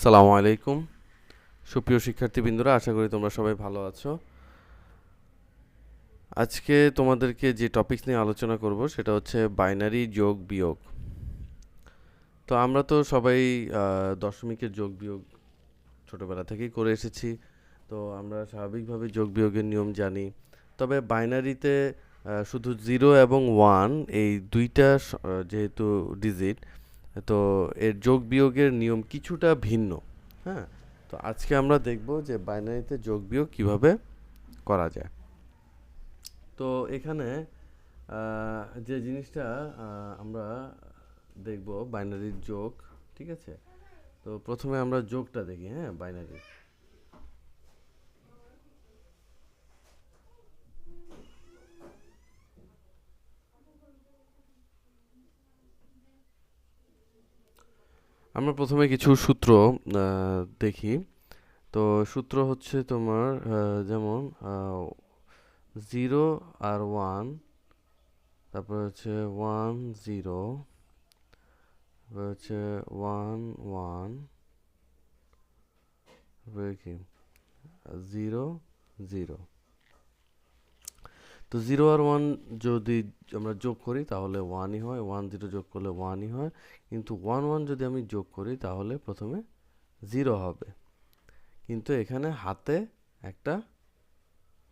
সালামু আলাইকুম সুপ্রিয় শিক্ষার্থীবৃন্দরা, আশা করি তোমরা সবাই ভালো আছো। আজকে তোমাদেরকে যে টপিক নিয়ে আলোচনা করব সেটা হচ্ছে বাইনারি যোগ বিয়োগ। তো আমরা তো সবাই দশমিকের যোগ বিয়োগ ছোটবেলা থেকেই করে এসেছি। তো আমরা স্বাভাবিকভাবে যোগ বিয়োগের নিয়ম জানি। তবে বাইনারিতে শুধু জিরো এবং ওয়ান এই দুইটা যেহেতু ডিজিট, তো এর যোগ বিয়োগের নিয়ম কিছুটা ভিন্ন। হ্যাঁ, তো আজকে আমরা দেখব যে বাইনারিতে যোগ বিয়োগ কিভাবে করা যায়। তো এখানে যে জিনিসটা আমরা দেখব বাইনারির যোগ। ঠিক আছে, তো প্রথমে আমরা যোগটা দেখি। হ্যাঁ, বাইনারি আমরা প্রথমে কিছু সূত্র দেখি। তো সূত্র হচ্ছে তোমার যেমন জিরো আর ওয়ান, তারপর হচ্ছে ওয়ান জিরো, তারপর হচ্ছে ওয়ান ওয়ান, তারপরে কি জিরো জিরো। তো জিরো আর ওয়ান যদি আমরা যোগ করি তাহলে ওয়ানই হয়, ওয়ান জিরো যোগ করলে ওয়ানই হয়। কিন্তু ওয়ান ওয়ান যদি আমি যোগ করি তাহলে প্রথমে জিরো হবে, কিন্তু এখানে হাতে একটা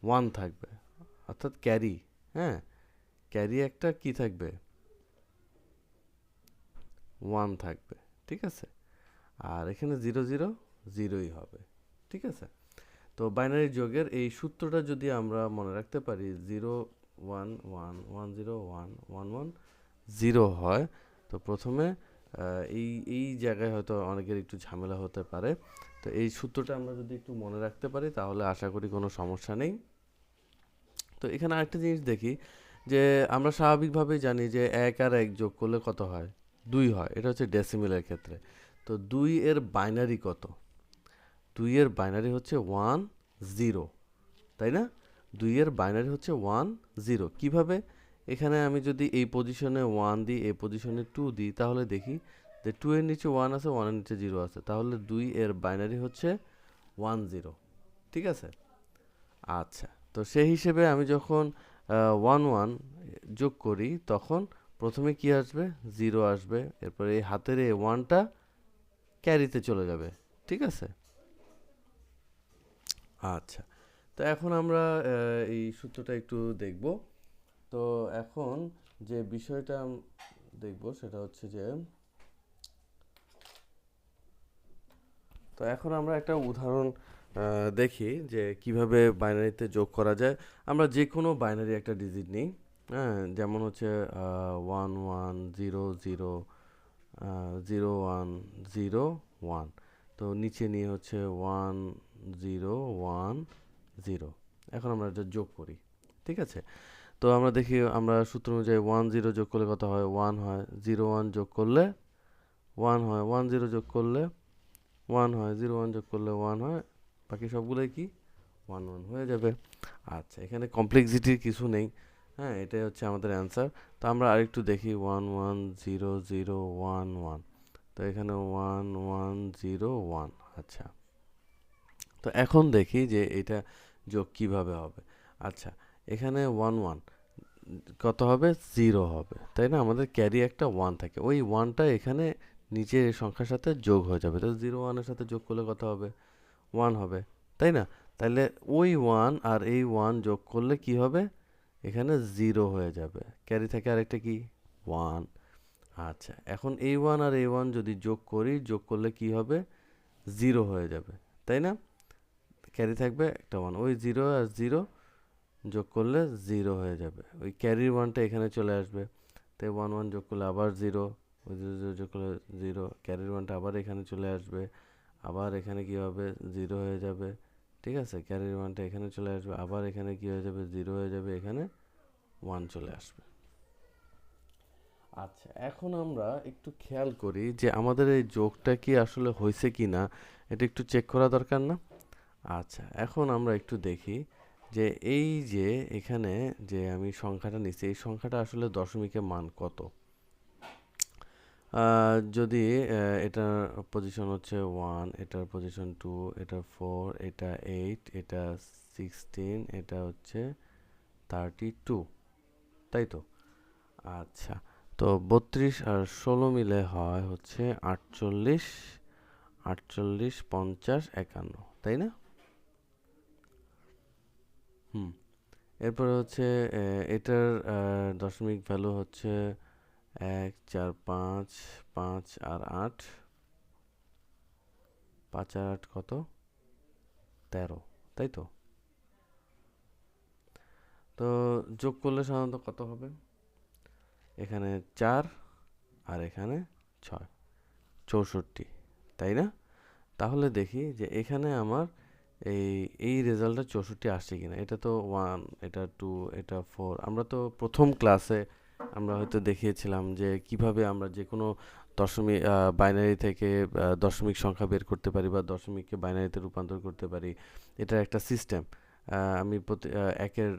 ওয়ান থাকবে, অর্থাৎ ক্যারি। হ্যাঁ, ক্যারি একটা কি থাকবে, ওয়ান থাকবে। ঠিক আছে, আর এখানে জিরো জিরো জিরোই হবে। ঠিক আছে, তো বাইনারি যোগের এই সূত্রটা যদি আমরা মনে রাখতে পারি, zero one one, one zero one, one one zero হয়, তো প্রথমে এই এই জায়গায় হয়তো অনেকের একটু ঝামেলা হতে পারে। তো এই সূত্রটা আমরা যদি একটু মনে রাখতে পারি তাহলে আশা করি কোনো সমস্যা নেই। তো এখানে আরেকটা জিনিস দেখি যে আমরা স্বাভাবিকভাবেই জানি যে এক আর এক যোগ করলে কত হয়, দুই হয়। এটা হচ্ছে ডেসিমেলের ক্ষেত্রে। তো দুই এর বাইনারি কত? দুই এর বাইনারি হচ্ছে ওয়ান জিরো, তাই না? দুই এর বাইনারি হচ্ছে ওয়ান জিরো। কীভাবে? এখানে আমি যদি এই পজিশনে ওয়ান দিই, এই পজিশনে টু দিই, তাহলে দেখি যে টু এর নিচে ওয়ান আছে, ওয়ানের নিচে জিরো আছে, তাহলে দুই এর বাইনারি হচ্ছে ওয়ান জিরো। ঠিক আছে, আচ্ছা। তো সেই হিসেবে আমি যখন ওয়ান ওয়ান যোগ করি তখন প্রথমে কি আসবে, জিরো আসবে, এরপরে এই হাতের এই ওয়ানটা ক্যারিতে চলে যাবে। ঠিক আছে, আচ্ছা। তো এখন আমরা এই সূত্রটা একটু দেখব। তো এখন যে বিষয়টা দেখব সেটা হচ্ছে যে, তো এখন আমরা একটা উদাহরণ দেখি যে কিভাবে বাইনারিতে যোগ করা যায়। আমরা যে কোনো বাইনারি একটা ডিজিট নিই। হ্যাঁ, যেমন হচ্ছে one one zero zero, zero one zero one. তো নিচে নিয়ে হচ্ছে ওয়ান জিরো ওয়ান জিরো। এখন আমরা এটা যোগ করি। ঠিক আছে, তো আমরা দেখি, আমরা সূত্র অনুযায়ী ওয়ান জিরো যোগ করলে কত হয়, ওয়ান হয়। জিরো ওয়ান যোগ করলে ওয়ান হয়, ওয়ান জিরো যোগ করলে ওয়ান হয়, জিরো ওয়ান যোগ করলে ওয়ান হয়, বাকি সবগুলোই কি ওয়ান ওয়ান হয়ে যাবে। আচ্ছা, এখানে কমপ্লেক্সিটির কিছু নেই। হ্যাঁ, এটাই হচ্ছে আমাদের অ্যান্সার। তো আমরা আরেকটু দেখি, one one zero zero one one. তো এখানে ওয়ান ওয়ান জিরো ওয়ান। আচ্ছা, তো এখন দেখি যে এটা যোগ কিভাবে হবে। আচ্ছা, এখানে ওয়ান ওয়ান কত হবে, জিরো হবে, তাই না? আমাদের ক্যারি একটা ওয়ান থাকে, ওই ওয়ানটা এখানে নিচের সংখ্যার সাথে যোগ হয়ে যাবে। তো জিরো ওয়ানের সাথে যোগ করলে কত হবে, ওয়ান হবে, তাই না? তাহলে ওই ওয়ান আর এই ওয়ান যোগ করলে কি হবে, এখানে জিরো হয়ে যাবে, ক্যারি থাকে আরেকটা কি, ওয়ান। আচ্ছা, এখন এই ওয়ান আর এই ওয়ান যদি যোগ করি, যোগ করলে কি হবে, জিরো হয়ে যাবে, তাই না? ক্যারি থাকবে একটা ওয়ান, ওই জিরো আর জিরো যোগ করলে জিরো হয়ে যাবে, ওই ক্যারির ওয়ানটা এখানে চলে আসবে। তাই ওয়ান ওয়ান যোগ করলে আবার জিরো, ওই জিরো জিরো যোগ করলে জিরো, ক্যারির ওয়ানটা আবার এখানে চলে আসবে, আবার এখানে কি হবে, জিরো হয়ে যাবে। ঠিক আছে, ক্যারির ওয়ানটা এখানে চলে আসবে, আবার এখানে কি হয়ে যাবে, জিরো হয়ে যাবে, এখানে ওয়ান চলে আসবে। আচ্ছা, এখন আমরা একটু খেয়াল করি যে আমাদের এই যোগটা কি আসলে হয়েছে কি না, এটা একটু চেক করা দরকার না? আচ্ছা, এখন আমরা একটু দেখি যে এই যে এখানে যে আমি সংখ্যাটা নিচ্ছি, এই সংখ্যাটা আসলে দশমিকের মান কত। যদি এটার পজিশন হচ্ছে 1, এটার পজিশন 2, এটা 4, এটা 8, এটা 16, এটা হচ্ছে 32, তাই তো? আচ্ছা, তো 32 আর 16 মিলে হয় হচ্ছে 48, 48, 50, 51, তাই না? হুম, এরপরে হচ্ছে এটার দশমিক ভ্যালু হচ্ছে 1, 4, 5, 5 আর 8, 5 আর 8 কত? 13, তাই তো? তো যোগ করলে সাধারণত কত হবে? এখানে 4 আর এখানে 6, 64, তাই না? তাহলে দেখি যে এখানে আমার এই এই রেজাল্টটা 64 আসছে কিনা। এটা তো 1, এটা 2, এটা 4। আমরা তো প্রথম ক্লাসে আমরা হয়তো দেখিয়েছিলাম যে কিভাবে আমরা যে কোনো দশমিক বাইনারি থেকে দশমিক সংখ্যা বের করতে পারি বা দশমিককে বাইনারিতে রূপান্তর করতে পারি। এটার একটা সিস্টেম। আমি প্রতি একের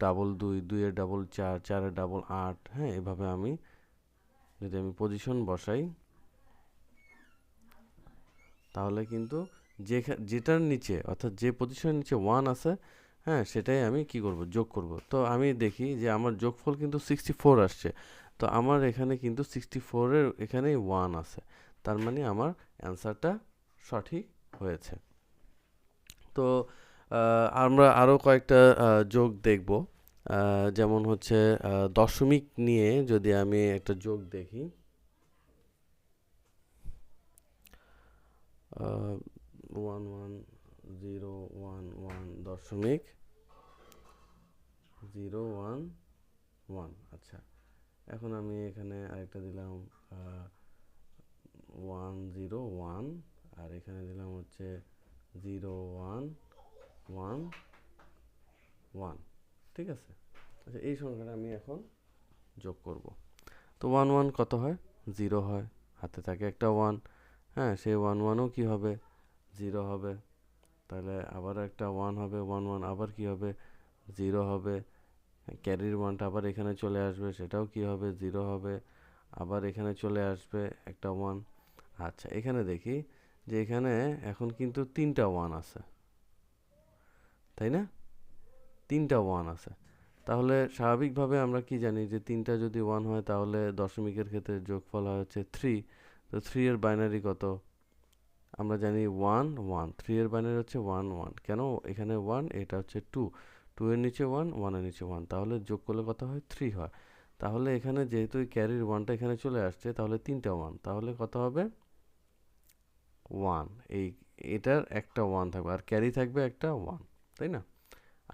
ডাবল 2, 2 এর ডাবল 4, 4 এর ডাবল 8, হ্যাঁ, এভাবে আমি যদি আমি পজিশন বসাই তাহলে কিন্তু যেটার নিচে অর্থাৎ যে পজিশনের নিচে 1 আছে, হ্যাঁ, সেটাই আমি কি করব, যোগ করব। তো আমি দেখি যে আমার যোগফল কিন্তু 64 আসছে। তো আমার এখানে কিন্তু 64 এর এখানেই 1 আছে। তার মানে আমার অ্যান্সারটা সঠিক হয়েছে। তো আমরা আরও কয়েকটা যোগ দেখব। যেমন হচ্ছে দশমিক নিয়ে যদি আমি একটা যোগ দেখি, 110111 দশমিক 011। আচ্ছা, এখন আমি এখানে আরেকটা দিলাম 101, আর এখানে দিলাম হচ্ছে 01111, ঠিক আছে? আচ্ছা, এই সংখ্যাটা আমি এখন যোগ করব। তো 11 কত হয়? 0 হয়। হাতে থাকে একটা 1, হ্যাঁ, সেই 11ও কি হবে? 0 হবে। তাহলে আবার একটা 1 হবে, 11 আবার কি হবে? 0 হবে। ক্যারির 1টা আবার এখানে চলে আসবে, সেটাও কি হবে? 0 হবে। আবার এখানে চলে আসবে একটা 1। আচ্ছা, এখানে দেখি যে এখানে এখন কিন্তু 3টা 1 আছে, তাই না? 3টা 1 আছে। তাহলে স্বাভাবিকভাবে আমরা কি জানি যে 3টা যদি 1 হয় তাহলে দশমিকের ক্ষেত্রে যোগফল হয় হচ্ছে 3। তো 3 এর বাইনারি কত? আমরা জানি 1 1। 3 এর বাইনারি হচ্ছে 1 1। কেন? এখানে 1, এটা হচ্ছে 2। 2 এর নিচে 1, 1 এর নিচে 1। তাহলে যোগ করলে কত হয়? 3 হয়। তাহলে এখানে যেহেতু এই ক্যারির 1টা এখানে চলে আসছে, তাহলে 3টা 1। তাহলে কত হবে? 1। এটার একটা 1 থাকবে আর ক্যারি থাকবে একটা 1, তাই না?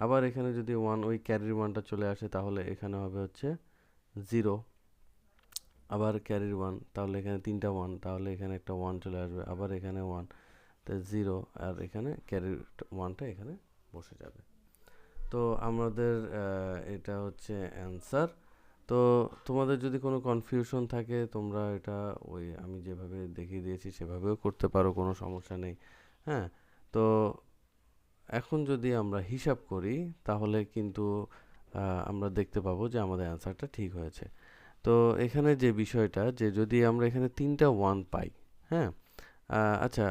আবার এখানে যদি 1, ওই ক্যারির 1টা চলে আসে তাহলে এখানে হবে হচ্ছে 0। আবার ক্যারির 1, তাহলে এখানে 3টা 1, তাহলে এখানে একটা 1 চলে আসবে। আবার এখানে 1, তো 0, আর এখানে ক্যারির 1টা এখানে বসে যাবে। তো আমাদের এটা হচ্ছে অ্যান্সার। তো তোমাদের যদি কোনো কনফিউশন থাকে তোমরা এটা ওই আমি যেভাবে দেখিয়ে দিয়েছি সেভাবেও করতে পারো, কোনো সমস্যা নেই। হ্যাঁ, তো এখন যদি আমরা হিসাব করি তাহলে কিন্তু আমরা দেখতে পাবো যে আমাদের অ্যান্সারটা ঠিক হয়েছে। তো এখানে যে বিষয়টা যে যদি আমরা এখানে 3টা 1 পাই, হ্যাঁ, আচ্ছা,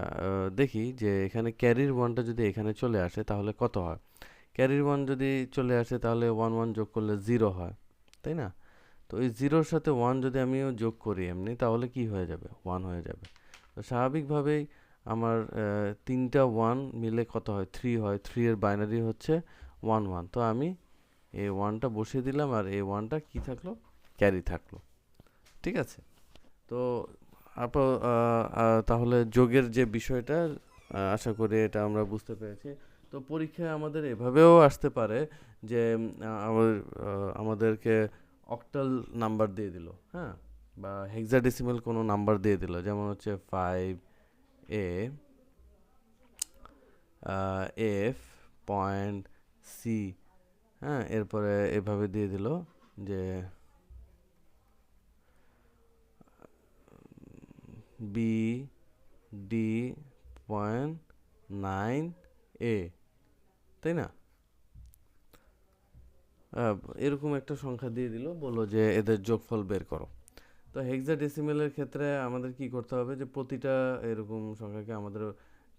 দেখি যে এখানে ক্যারির 1টা যদি এখানে চলে আসে তাহলে কত হয়? ক্যারির 1 যদি চলে আসে তাহলে 1 1 যোগ করলে 0 হয়, তাই না? তো এই 0-র সাথে 1 যদি আমিও যোগ করি এমনি তাহলে কি হয়ে যাবে? 1 হয়ে যাবে। তো স্বাভাবিকভাবেই আমার 3টা 1 মিলে কত হয়? 3 হয়। 3 এর বাইনারি হচ্ছে 1 1। তো আমি এই 1টা বসিয়ে দিলাম আর এই 1টা কি থাকলো? ক্যারি থাকলো। ঠিক আছে? তো তাহলে যোগের যে বিষয়টা আশা করি এটা আমরা বুঝতে পেরেছি। তো পরীক্ষায় আমাদের এভাবেও আসতে পারে যে আমাদেরকে অক্টাল নাম্বার দিয়ে দিল, হ্যাঁ, বা হেক্সাডেসিমাল কোনো নাম্বার দিয়ে দিল, যেমন হচ্ছে 5A F পয়েন্ট সি, হ্যাঁ, এরপরে এভাবে দিয়ে দিল যে বি ডি পয়েন্ট 9A, তাই না? আহ, এরকম একটা সংখ্যা দিয়ে দিল, বললো যে এদের যোগফল বের করো। তো তো হেক্সাডেসিমেলের ক্ষেত্রে আমাদের কি করতে হবে, যে প্রতিটা এরকম সংখ্যাকে আমাদের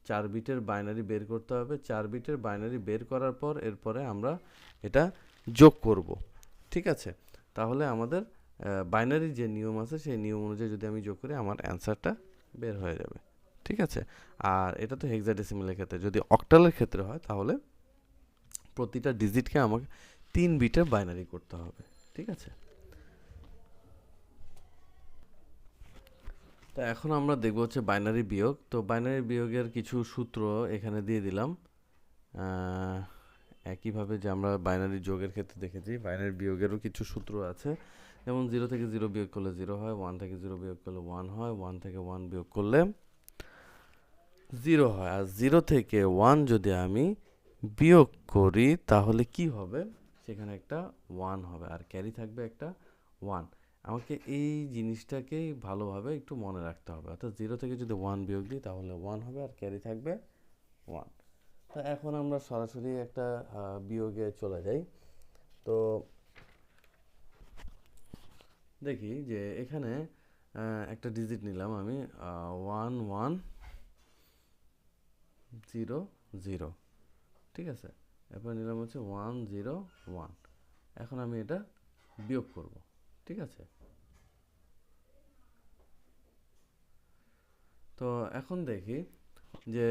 4 বিটের বাইনারি বের করতে হবে। 4 বিটের বাইনারি বের করার পর এরপরে আমরা এটা যোগ করব, ঠিক আছে? তাহলে আমাদের বাইনারি যে নিয়ম আছে সেই নিয়ম অনুযায়ী যদি আমি যোগ করি আমার অ্যান্সারটা বের হয়ে যাবে, ঠিক আছে? আর এটা তো হেক্সাডেসিমেলের ক্ষেত্রে। যদি অক্টালের ক্ষেত্রে হয় তাহলে প্রতিটা ডিজিটকে আমাকে 3 বিটের বাইনারি করতে হবে, ঠিক আছে? তো এখন আমরা দেখব হচ্ছে বাইনারি বিয়োগ। তো বাইনারি বিয়োগের কিছু সূত্র এখানে দিয়ে দিলাম। একইভাবে যে আমরা বাইনারি যোগের ক্ষেত্রে দেখেছি, বাইনারি বিয়োগেরও কিছু সূত্র আছে। যেমন 0 থেকে 0 বিয়োগ করলে 0 হয়, 1 থেকে 0 বিয়োগ করলে 1 হয়, 1 থেকে 1 বিয়োগ করলে 0 হয়। আর 0 থেকে 1 যদি আমি বিয়োগ করি তাহলে কি হবে, সেখানে একটা 1 হবে আর ক্যারি থাকবে একটা 1। আমাকে এই জিনিসটাকেই ভালোভাবে একটু মনে রাখতে হবে। অর্থাৎ 0 থেকে যদি 1 বিয়োগ দিই তাহলে 1 হবে আর ক্যারি থাকবে 1। তো এখন আমরা সরাসরি একটা বিয়োগে চলে যাই। তো দেখি যে এখানে একটা ডিজিট নিলাম আমি 1 1 0 0, ঠিক আছে? এরপর নিলাম হচ্ছে 1 0 1। এখন আমি এটা বিয়োগ করব, ঠিক আছে? তো এখন দেখি যে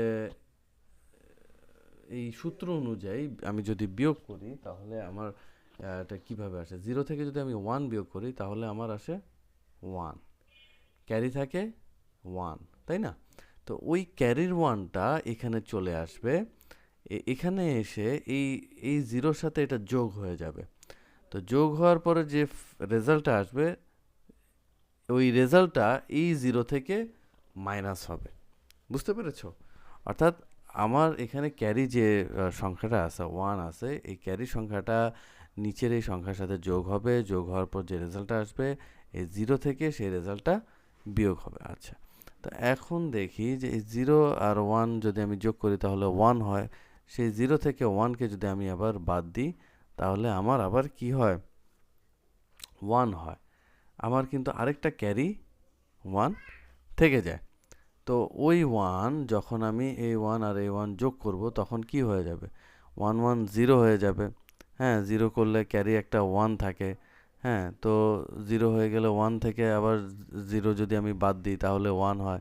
এই সূত্র অনুযায়ী আমি যদি বিয়োগ করি তাহলে আমার এটা কিভাবে আসে। 0 থেকে যদি আমি 1 বিয়োগ করি তাহলে আমার আসে 1, ক্যারি থাকে 1, তাই না? তো ওই ক্যারির 1টা এখানে চলে আসবে, এখানে এসে এই এই 0-র সাথে এটা যোগ হয়ে যাবে। তো যোগ হওয়ার পরে যে রেজাল্টটা আসবে, ওই রেজাল্টটা এই 0 থেকে মাইনাস হবে। বুঝতে পেরেছো? অর্থাৎ আমার এখানে ক্যারি যে সংখ্যাটা আছে 1 আছে, এই ক্যারি সংখ্যাটা নিচের এই সংখ্যার সাথে যোগ হবে, যোগ হওয়ার পর যে রেজাল্টটা আসবে এই 0 থেকে সেই রেজাল্টটা বিয়োগ হবে। আচ্ছা, তো এখন দেখি যে এই 0 আর 1 যদি আমি যোগ করি তাহলে 1 হয়। সেই 0 থেকে 1কে যদি আমি আবার বাদ দিই তাহলে আমার আবার কি হয়, 1 হয়। আমার কিন্তু আরেকটা ক্যারি 1 থেকে যায়। তো ওই 1 যখন আমি এই 1 আর এই 1 যোগ করব তখন কি হয়ে যাবে, 1 1 0 হয়ে যাবে। হ্যাঁ, 0 করলে ক্যারি একটা 1 থাকে। হ্যাঁ, তো 0 হয়ে গেলে 1 থেকে আবার 0 যদি আমি বাদ দিই তাহলে 1 হয়।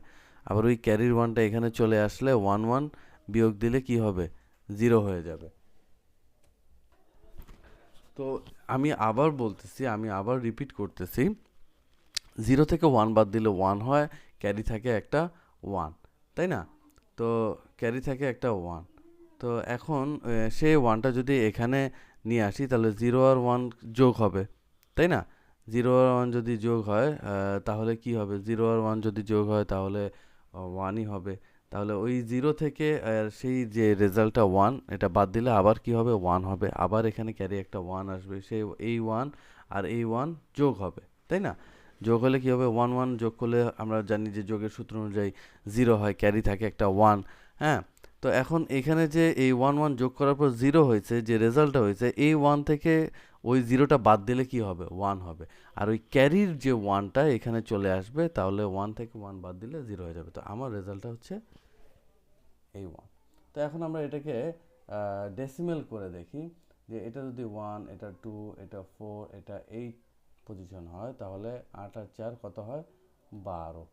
আবার ওই ক্যারির 1টা এখানে চলে আসলে 1 1 বিয়োগ দিলে কি হবে, 0 হয়ে যাবে। তো আমি আবার বলতেছি, আমি আবার রিপিট করতেছি, 0 থেকে 1 বাদ দিলে 1 হয়, ক্যারি থাকে একটা 1, তাই না? তো ক্যারি থাকে একটা 1। তো এখন সেই 1টা যদি এখানে নিয়ে আসি তাহলে 0 আর 1 যোগ হবে, তাই না? 0 আর 1 যদি যোগ হয় তাহলে কি হবে, 0 আর 1 যদি যোগ হয় তাহলে 1ই হবে। তাহলে ওই 0 থেকে সেই যে রেজাল্টটা 1 এটা বাদ দিলে আবার কি হবে, 1 হবে। আবার এখানে ক্যারি একটা 1 আসবে, সেই এই 1 আর এই 1 যোগ হবে, তাই না? যোগ হলে কি হবে, 1 1 যোগ করলে আমরা জানি যে যোগের সূত্র অনুযায়ী 0 হয়, ক্যারি থাকে একটা 1। হ্যাঁ, তো এখন এখানে যে এই 1 1 যোগ করার পর 0 হয়েছে, যে রেজাল্টটা হয়েছে এই 1 থেকে ওই 0টা বাদ দিলে কি হবে, 1 হবে। আর ওই ক্যারির যে 1টা এখানে চলে আসবে, তাহলে 1 থেকে 1 বাদ দিলে 0 হয়ে যাবে। তো আমার রেজাল্টটা হচ্ছে এই 1। তো এখন আমরা এটাকে ডেসিমেল করে দেখি, যে এটা যদি 1, এটা 2, এটা 4, এটা 8 পজিশন হয় তাহলে 8 আর 4 কত হয়, 12।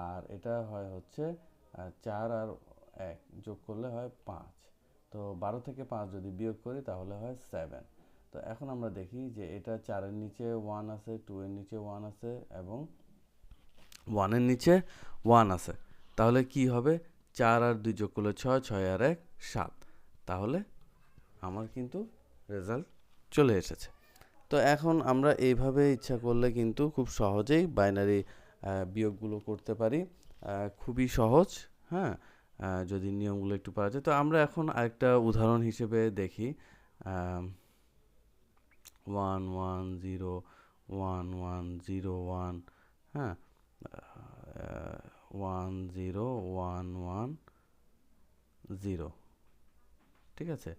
আর এটা হয় হচ্ছে 4 আর 1 যোগ করলে হয় 5। তো 12 থেকে 5 যদি বিয়োগ করি তাহলে হয় 7। তো এখন আমরা দেখি যে এটা 4 এর নিচে 1 আছে, 2 এর নিচে 1 আছে এবং 1 এর নিচে 1 আছে। তাহলে কি হবে, 4 আর 2 যোগ করলে 6, 6 আর 1 7। তাহলে আমার কিন্তু রেজাল্ট চলে এসেছে। তো এখন আমরা এইভাবে ইচ্ছা করলে কিন্তু খুব সহজেই বাইনারি বিয়োগগুলো করতে পারি। খুবই সহজ, হ্যাঁ, যদি নিয়মগুলো একটু পাওয়া যায়। তো আমরা এখন আরেকটা উদাহরণ হিসেবে দেখি, 1 1 0 1 1 0 1, হ্যাঁ, 1 0 1 1 0, ঠিক আছে?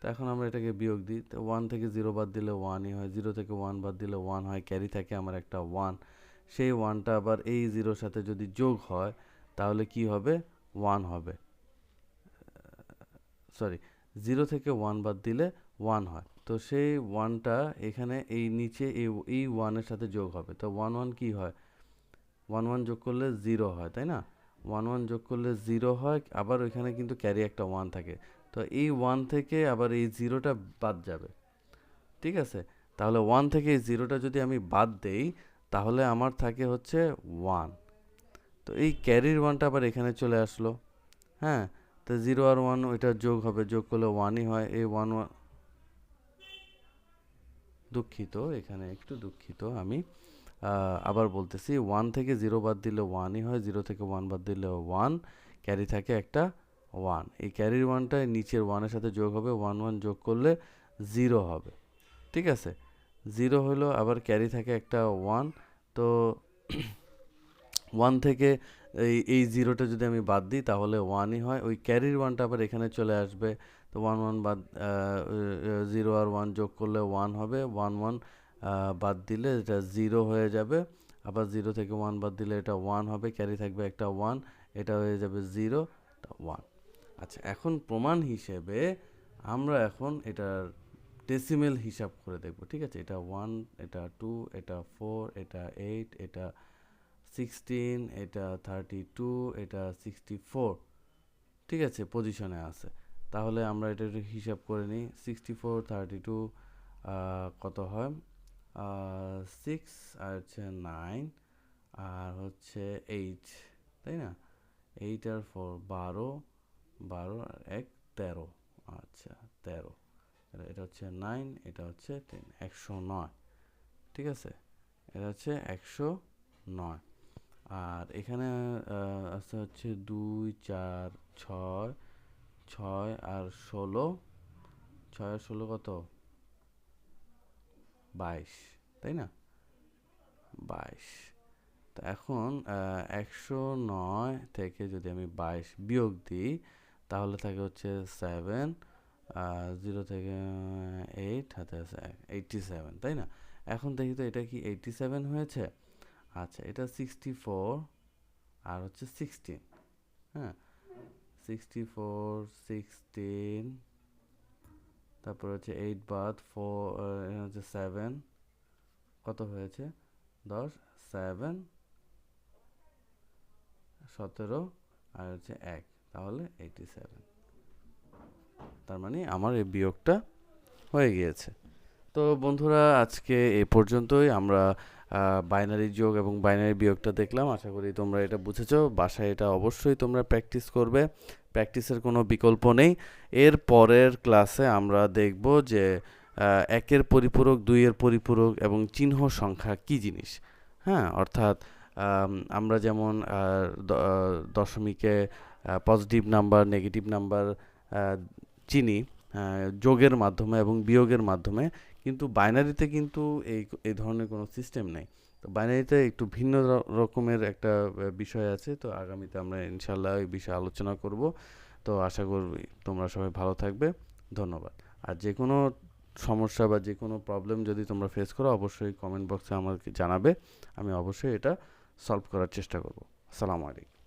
তো এখন আমরা এটাকে বিয়োগ দিই। তো 1 থেকে 0 বাদ দিলে 1ই হয়, 0 থেকে 1 বাদ দিলে 1 হয়, ক্যারি থাকে আমার একটা 1। সেই 1টা আবার এই 0-র সাথে যদি যোগ হয় তাহলে কি হবে 1 হবে, সরি 0 থেকে 1 বাদ দিলে 1 হয়। তো সেই 1টা এখানে এই নিচে এই 1 এর সাথে যোগ হবে, তো 1 1 কি হয়, 1 1 যোগ করলে 0 হয়, তাই না? 1 1 যোগ করলে 0 হয়, আবার ওইখানে কিন্তু ক্যারি একটা 1 থাকে, তো এই 1 থেকে আবার এই 0টা বাদ যাবে, ঠিক আছে? তাহলে 1 থেকে এই 0টা যদি আমি বাদ দেই তাহলে আমার থাকে হচ্ছে 1। তো এই ক্যারির 1টা আবার এখানে চলে আসলো, হ্যাঁ? তো 0 আর 1 ওইটা যোগ হবে, যোগ করলে 1ই হয়। এই 1 1, দুঃখিত, এখানে একটু দুঃখিত আমি, আবার বলতেছি, 1 থেকে 0 বাদ দিলে 1ই হয়, 0 থেকে 1 বাদ দিলে 1, ক্যারি থাকে একটা 1। এই ক্যারির 1টা নিচের 1 এর সাথে যোগ হবে, 1 1 যোগ করলে 0 হবে, ঠিক আছে? 0 হলো, আবার ক্যারি থাকে একটা 1। তো 1 থেকে এই 0টা যদি আমি বাদ দিই তাহলে 1ই হয়, ওই ক্যারির 1টা আবার এখানে চলে আসবে। তো 1 1 বাদ 0 আর 1 যোগ করলে 1 হবে, 1 1 বাদ দিলে এটা 0 হয়ে যাবে, আবার 0 থেকে 1 বাদ দিলে এটা 1 হবে, ক্যারি থাকবে একটা 1, এটা হয়ে যাবে 0, 1। আচ্ছা, এখন প্রমাণ হিসেবে আমরা এখন এটার ডেসিমেল হিসাব করে দেখব, ঠিক আছে? এটা 1, এটা 2, এটা 4, এটা 8, এটা 16, এটা 32, এটা 64, ঠিক আছে, পজিশনে আছে। তাহলে আমরা এটা একটু হিসাব করে নিই। 64 32 কত হয়, 6 আর হচ্ছে 9 আর হচ্ছে 8, তাই না? 8 আর 4 12, 12 আর 1 13, আচ্ছা 13, এটা হচ্ছে 9, এটা হচ্ছে 10, 109, ঠিক আছে? এটা হচ্ছে 109। আর এখানে আছে হচ্ছে 2 4 6, 6 আর 16, 6 আর 16 কত, 22, তাই না? 22। তো এখন 109 থেকে যদি আমি 22 বিয়োগ দিই তাহলে থাকে হচ্ছে 7, 0 থেকে 8 হাতে আছে 87, তাই না? এখন দেখি তো এটা কি 87 হয়েছে? আচ্ছা, এটা 64 আর হচ্ছে 16, হ্যাঁ, 64 16, তারপর হচ্ছে 8 বাদ 4 হচ্ছে 7, কত হয়েছে 10, 7 17 আর হচ্ছে 1, তাহলে 87। তার মানে আমার এই বিয়োগটা হয়ে গিয়েছে। তো বন্ধুরা, আজকে এ পর্যন্তই। আমরা বাইনারি যোগ এবং বাইনারি বিয়োগটা দেখলাম। আশা করি তোমরা এটা বুঝেছো। বাসায় এটা অবশ্যই তোমরা প্র্যাকটিস করবে, প্র্যাকটিসের কোনো বিকল্প নেই। এর পরের ক্লাসে আমরা দেখব যে একের পরিপূরক, দুইয়ের পরিপূরক এবং চিহ্ন সংখ্যা কি জিনিস। হ্যাঁ, অর্থাৎ আমরা যেমন দশমিকে পজিটিভ নাম্বার, নেগেটিভ নাম্বার চিনি যোগের মাধ্যমে এবং বিয়োগের মাধ্যমে, কিন্তু বাইনারিতে কিন্তু এই ধরনের কোনো সিস্টেম নেই। তো বাইনারিতে একটু ভিন্ন রকমের একটা বিষয় আছে। তো আগামীতে আমরা ইনশাল্লাহ এই বিষয়ে আলোচনা করব। তো আশা করি তোমরা সবাই ভালো থাকবে। ধন্যবাদ। আর যে কোনো সমস্যা বা যে কোনো প্রবলেম যদি তোমরা ফেস করো অবশ্যই কমেন্ট বক্সে আমাকে জানাবে, আমি অবশ্যই এটা সলভ করার চেষ্টা করব। আসসালামু আলাইকুম।